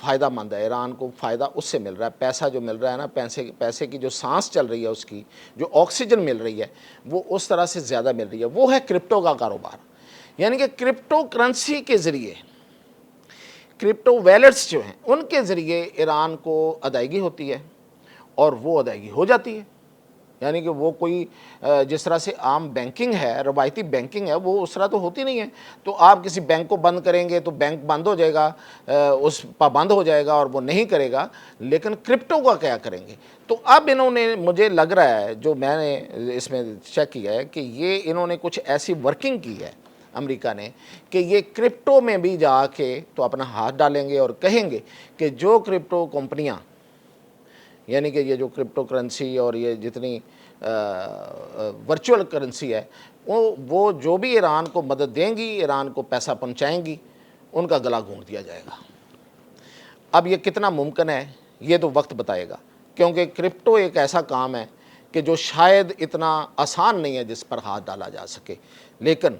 فائدہ مند ہے، ایران کو فائدہ اس سے مل رہا ہے، پیسہ جو مل رہا ہے نا، پیسے کی جو سانس چل رہی ہے، اس کی جو آکسیجن مل رہی ہے وہ اس طرح سے زیادہ مل رہی ہے، وہ ہے کرپٹو کا کاروبار. یعنی کہ کرپٹو کرنسی کے ذریعے، کرپٹو ویلیٹس جو ہیں ان کے ذریعے ایران کو ادائیگی ہوتی ہے اور وہ ادائیگی ہو جاتی ہے. یعنی کہ وہ کوئی جس طرح سے عام بینکنگ ہے، روایتی بینکنگ ہے، وہ اس طرح تو ہوتی نہیں ہے. تو آپ کسی بینک کو بند کریں گے تو بینک بند ہو جائے گا، اس پابند ہو جائے گا اور وہ نہیں کرے گا. لیکن کرپٹو کا کیا کریں گے؟ تو اب انہوں نے، مجھے لگ رہا ہے جو میں نے اس میں چیک کیا ہے کہ یہ انہوں نے کچھ ایسی ورکنگ کی ہے امریکہ نے کہ یہ کرپٹو میں بھی جا کے تو اپنا ہاتھ ڈالیں گے اور کہیں گے کہ جو کرپٹو کمپنیاں، یعنی کہ یہ جو کرپٹو کرنسی اور یہ جتنی ورچوئل کرنسی ہے، وہ جو بھی ایران کو مدد دیں گی، ایران کو پیسہ پہنچائیں گی، ان کا گلا گھونٹ دیا جائے گا. اب یہ کتنا ممکن ہے یہ تو وقت بتائے گا، کیونکہ کرپٹو ایک ایسا کام ہے کہ جو شاید اتنا آسان نہیں ہے جس پر ہاتھ ڈالا جا سکے. لیکن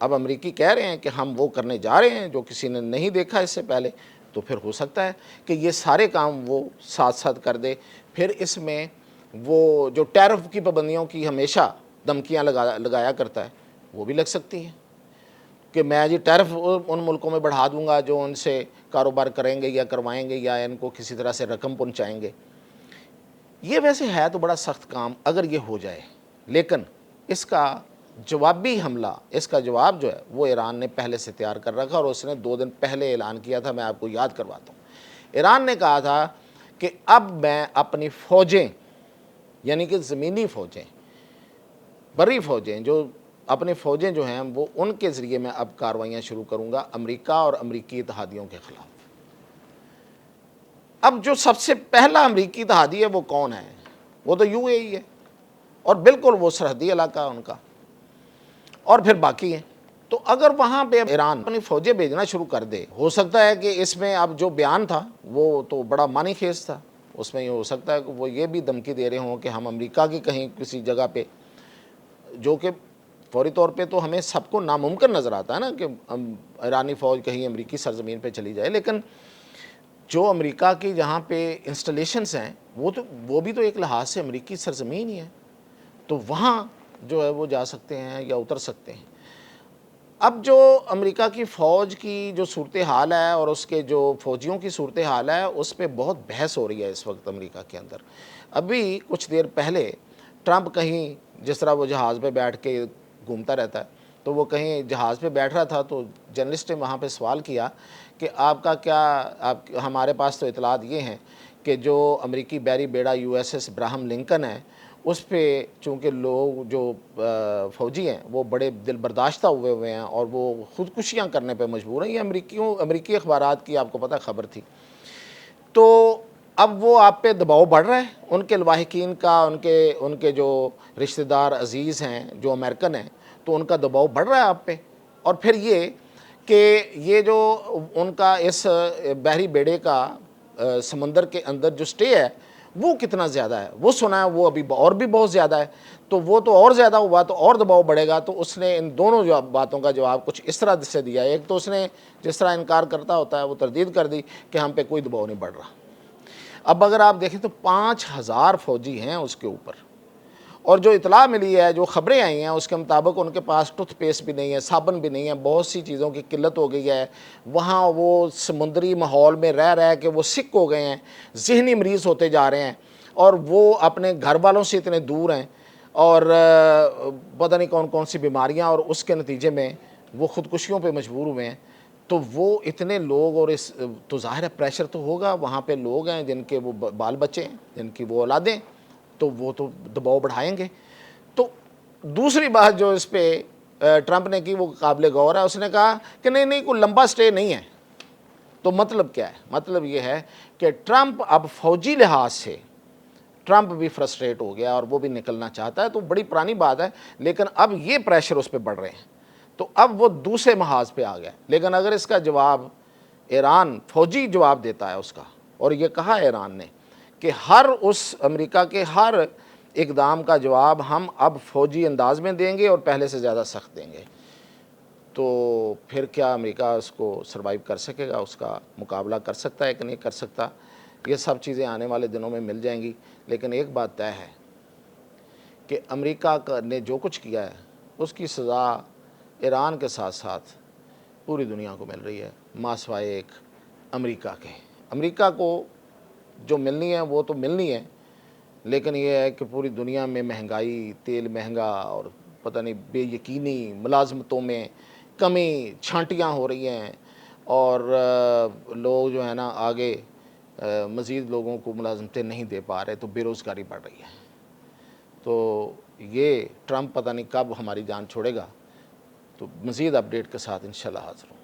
اب امریکی کہہ رہے ہیں کہ ہم وہ کرنے جا رہے ہیں جو کسی نے نہیں دیکھا اس سے پہلے، تو پھر ہو سکتا ہے کہ یہ سارے کام وہ ساتھ ساتھ کر دے. پھر اس میں وہ جو ٹیرف کی پابندیوں کی ہمیشہ دھمکیاں لگایا کرتا ہے وہ بھی لگ سکتی ہیں کہ میں جی ٹیرف ان ملکوں میں بڑھا دوں گا جو ان سے کاروبار کریں گے یا کروائیں گے یا ان کو کسی طرح سے رقم پہنچائیں گے. یہ ویسے ہے تو بڑا سخت کام اگر یہ ہو جائے، لیکن اس کا جوابی حملہ، اس کا جواب جو ہے وہ ایران نے پہلے سے تیار کر رکھا، اور اس نے 2 دن پہلے اعلان کیا تھا. میں آپ کو یاد کرواتا ہوں. ایران نے کہا تھا کہ اب میں اپنی فوجیں، یعنی کہ زمینی فوجیں، بری فوجیں، جو اپنی فوجیں جو ہیں وہ ان کے ذریعے میں اب کارروائیاں شروع کروں گا امریکہ اور امریکی اتحادیوں کے خلاف. اب جو سب سے پہلا امریکی اتحادی ہے وہ کون ہے؟ وہ تو یو اے ای ہے، اور بالکل وہ سرحدی علاقہ ان کا، اور پھر باقی ہیں. تو اگر وہاں پہ ایران اپنی فوجیں بھیجنا شروع کر دے، ہو سکتا ہے کہ اس میں اب جو بیان تھا وہ تو بڑا معنی خیز تھا، اس میں یہ ہو سکتا ہے کہ وہ یہ بھی دھمکی دے رہے ہوں کہ ہم امریکہ کی کہیں کسی جگہ پہ، جو کہ فوری طور پہ تو ہمیں سب کو ناممکن نظر آتا ہے نا کہ ایرانی فوج کہیں امریکی سرزمین پہ چلی جائے، لیکن جو امریکہ کی جہاں پہ انسٹالیشنز ہیں وہ بھی تو ایک لحاظ سے امریکی سرزمین ہی ہے، تو وہاں جو ہے وہ جا سکتے ہیں یا اتر سکتے ہیں. اب جو امریکہ کی فوج کی جو صورتحال ہے اور اس کے جو فوجیوں کی صورتحال ہے، اس پہ بہت بحث ہو رہی ہے اس وقت امریکہ کے اندر. ابھی کچھ دیر پہلے ٹرمپ کہیں، جس طرح وہ جہاز پہ بیٹھ کے گھومتا رہتا ہے، تو وہ کہیں جہاز پہ بیٹھ رہا تھا تو جرنلسٹ نے وہاں پہ سوال کیا کہ آپ کا کیا، ہمارے پاس تو اطلاعات یہ ہیں کہ جو امریکی بحری بیڑا U S S Abraham Lincoln ہے، اس پہ چونکہ لوگ جو فوجی ہیں وہ بڑے دل برداشتہ ہوئے ہیں اور وہ خودکشیاں کرنے پہ مجبور ہیں. یہ امریکی اخبارات کی آپ کو پتہ خبر تھی. تو اب وہ آپ پہ دباؤ بڑھ رہا ہے، ان کے لواحقین کا، ان کے جو رشتہ دار عزیز ہیں جو امریکن ہیں، تو ان کا دباؤ بڑھ رہا ہے آپ پہ. اور پھر یہ کہ یہ جو ان کا اس بحری بیڑے کا سمندر کے اندر جو سٹے ہے وہ کتنا زیادہ ہے، وہ سنا ہے وہ ابھی اور بھی بہت زیادہ ہے، تو وہ تو اور زیادہ ہوا تو اور دباؤ بڑھے گا. تو اس نے ان دونوں باتوں کا جواب کچھ اس طرح سے دیا. ایک تو اس نے جس طرح انکار کرتا ہوتا ہے وہ تردید کر دی کہ ہم پہ کوئی دباؤ نہیں بڑھ رہا. اب اگر آپ دیکھیں تو 5000 فوجی ہیں اس کے اوپر، اور جو اطلاع ملی ہے، جو خبریں آئی ہیں اس کے مطابق ان کے پاس ٹوتھ پیسٹ بھی نہیں ہے، صابن بھی نہیں ہے، بہت سی چیزوں کی قلت ہو گئی ہے. وہاں وہ سمندری ماحول میں رہ کے وہ سک ہو گئے ہیں، ذہنی مریض ہوتے جا رہے ہیں، اور وہ اپنے گھر والوں سے اتنے دور ہیں، اور پتہ نہیں کون کون سی بیماریاں، اور اس کے نتیجے میں وہ خودکشیوں پہ مجبور ہوئے ہیں. تو وہ اتنے لوگ، اور تو ظاہر ہے پریشر تو ہوگا. وہاں پہ لوگ ہیں جن کے وہ بال بچے ہیں، جن کی وہ اولادیں، تو وہ تو دباؤ بڑھائیں گے. تو دوسری بات جو اس پہ ٹرمپ نے کی وہ قابل غور ہے. اس نے کہا کہ نہیں کوئی لمبا سٹے نہیں ہے. تو مطلب کیا ہے؟ مطلب یہ ہے کہ ٹرمپ اب فوجی لحاظ سے ٹرمپ بھی فرسٹریٹ ہو گیا اور وہ بھی نکلنا چاہتا ہے. تو بڑی پرانی بات ہے، لیکن اب یہ پریشر اس پہ بڑھ رہے ہیں، تو اب وہ دوسرے محاذ پہ آ گیا. لیکن اگر اس کا جواب ایران فوجی جواب دیتا ہے اس کا، اور یہ کہا ایران نے کہ ہر اس امریکہ کے ہر اقدام کا جواب ہم اب فوجی انداز میں دیں گے اور پہلے سے زیادہ سخت دیں گے. تو پھر کیا امریکہ اس کو سروائیو کر سکے گا، اس کا مقابلہ کر سکتا ہے کہ نہیں کر سکتا، یہ سب چیزیں آنے والے دنوں میں مل جائیں گی۔ لیکن ایک بات طے ہے کہ امریکہ نے جو کچھ کیا ہے اس کی سزا ایران کے ساتھ ساتھ پوری دنیا کو مل رہی ہے، ماسوائے ایک امریکہ کے۔ امریکہ کو جو ملنی ہے وہ تو ملنی ہے، لیکن یہ ہے کہ پوری دنیا میں مہنگائی، تیل مہنگا اور پتہ نہیں بے یقینی، ملازمتوں میں کمی، چھانٹیاں ہو رہی ہیں، اور لوگ جو ہے نا آگے مزید لوگوں کو ملازمتیں نہیں دے پا رہے، تو بے روزگاری بڑھ رہی ہے۔ تو یہ ٹرمپ پتہ نہیں کب ہماری جان چھوڑے گا۔ تو مزید اپڈیٹ کے ساتھ انشاءاللہ حاضر ہوں۔